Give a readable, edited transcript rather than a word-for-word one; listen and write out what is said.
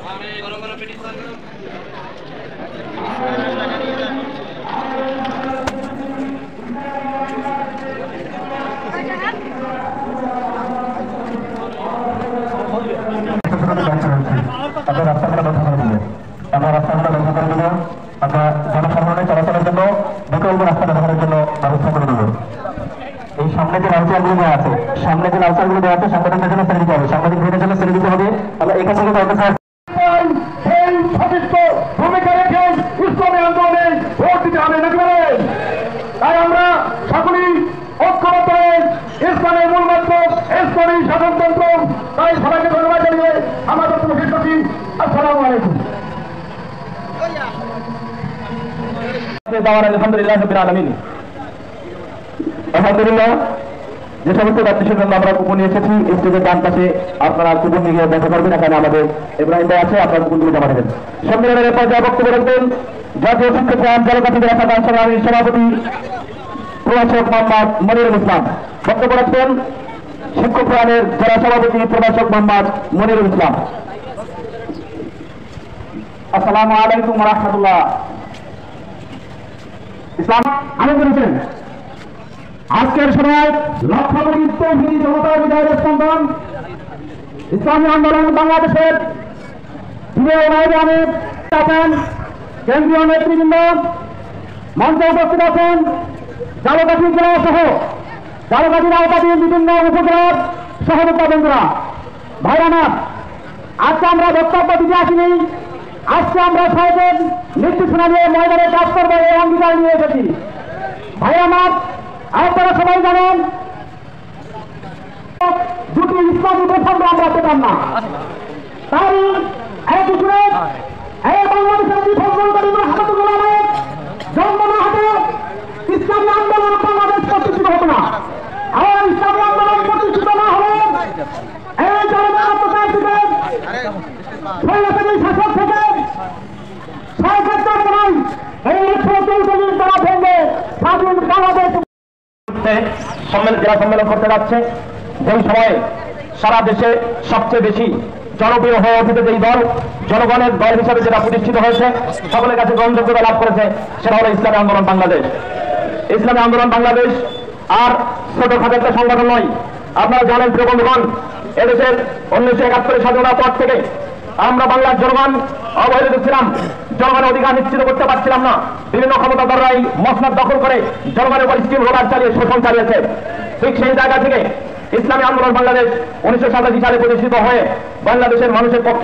আপনার রাস্তাগুলো বন্ধ করে দিল, আমরা রাস্তাগুলো বন্ধ করে দিল, আমরা জনসাধারণের চলাচলের জন্য বিকল্প রাস্তা ব্যবহারের জন্য ব্যবস্থা করে দেব। এই সামনে যে লাউচারগুলো দেওয়া আছে, সামনে যে লাউচারগুলো দেওয়া আছে সাংবাদিকদের জন্য ছেড়ে দিতে হবে, সাংবাদিক ভাইদের জন্য ছেড়ে দিতে হবে। আমরা এখান থেকে বলতে চাই ভূমিকা রেখে ইসলামী আন্দোলনে ভোট দিতে হবে নাকি বলেন? তাই আমরা সকলেই ঐক্যবদ্ধ হয়ে ইসলামের মূলমন্ত্র ইসলামী শাসনতন্ত্র, তাই সবাইকে ধন্যবাদ জানিয়ে আমার বক্তব্য শেষ করছি। আসসালামু আলাইকুম। আলহামদুলিল্লাহ রাব্বিল আলামিন। আলহামদুলিল্লাহ, যে সমস্ত ব্যক্তিদের জন্য আমরা কুপন নিয়ে এসেছি স্টেজের ডান পাশে আপনারা কুপন নিয়ে দেখা করবেন। এখানে আমাদের ইব্রাহিম ভাই আছে, আপনারা কুপনগুলো জমা দেবেন। সম্মেলনের পর্যায়ে বক্তব্য রাখবেন জাতীয় শিক্ষক জনজাতি রাখা সংগ্রামী সভাপতি প্রভাষক মোহাম্মদ মনিরুল ইসলাম। বক্তব্য রাখবেন শিক্ষক প্রাণের জেলা সভাপতি প্রভাষক মোহাম্মদ মনিরুল ইসলাম। আসসালামু আলাইকুম ওয়া রাহমাতুল্লাহ। ইসলাম আনন্দ করেছেন আজকের সময় লক্ষ কোটি তৌহিদি জনতার হৃদয়ের স্পন্দন ইসলামী আন্দোলন বাংলাদেশের আছেন কেন্দ্রীয় নেতৃবৃন্দ, মঞ্চে উপস্থিত আছেন ঝালকাঠি জেলা সহ ঝালকাঠির আওতাধীন বিভিন্ন উপজেলার সহযোগিতা বন্ধুরা, ভাইরানা। আজকে আমরা বক্তব্য দিতে আসিনি, আজকে আমরা সহজের নির্দেশনা নিয়ে ময়দানে কাজ করবো এই অঙ্গীকার নিয়ে এসেছি। ভাইরানা, আপনারা সবাই জানেন দুটি ইসলামী প্রসঙ্গ আমরা পেতাম না, তাই এক হিসেবে বাংলাদেশের বিফলকারী হাতাতুল আলমের জন্ম না হতে ইসলামী আন্দোলন বাংলাদেশ প্রতিষ্ঠিত হতো না। আর ইসলামী আন্দোলন প্রতিষ্ঠিত না হলে এই জনগণ প্রচার থেকে শাসক থেকে সরকার নয় এই ১৪০ তারা ভেঙে স্বাধীন বাংলাদেশ জেলা সম্মেলন করতে যাচ্ছে। যেই সময়ে সারা দেশে সবচেয়ে বেশি জনপ্রিয় হয়ে উঠেছে যেই দল, জনগণের দল হিসাবে যেটা প্রতিষ্ঠিত হয়েছে, সকলের কাছে গ্রহণযোগ্যতা লাভ করেছে, সেটা হলো ইসলামী আন্দোলন বাংলাদেশ। ইসলামী আন্দোলন বাংলাদেশ আর ছোটখাটো একটা সংগঠন নয়। আপনারা জানেন প্রিয় বন্ধুগণ, এদেশের 1971 স্বাধীনতার পর থেকে আমরা বাংলার জনগণ অবহেলিত ছিলাম, জনগণের অধিকার নিশ্চিত করতে পারছিলাম না। বিভিন্ন ক্ষমতাধররাই মসনদ দখল করে জনগণের উপর স্কিম রোলার চালিয়ে শোষণ চালিয়েছে। ঠিক সেই জায়গা থেকে ইসলামী আন্দোলন বাংলাদেশ 1987 সালে প্রতিষ্ঠিত হয়ে বাংলাদেশের মানুষের পক্ষে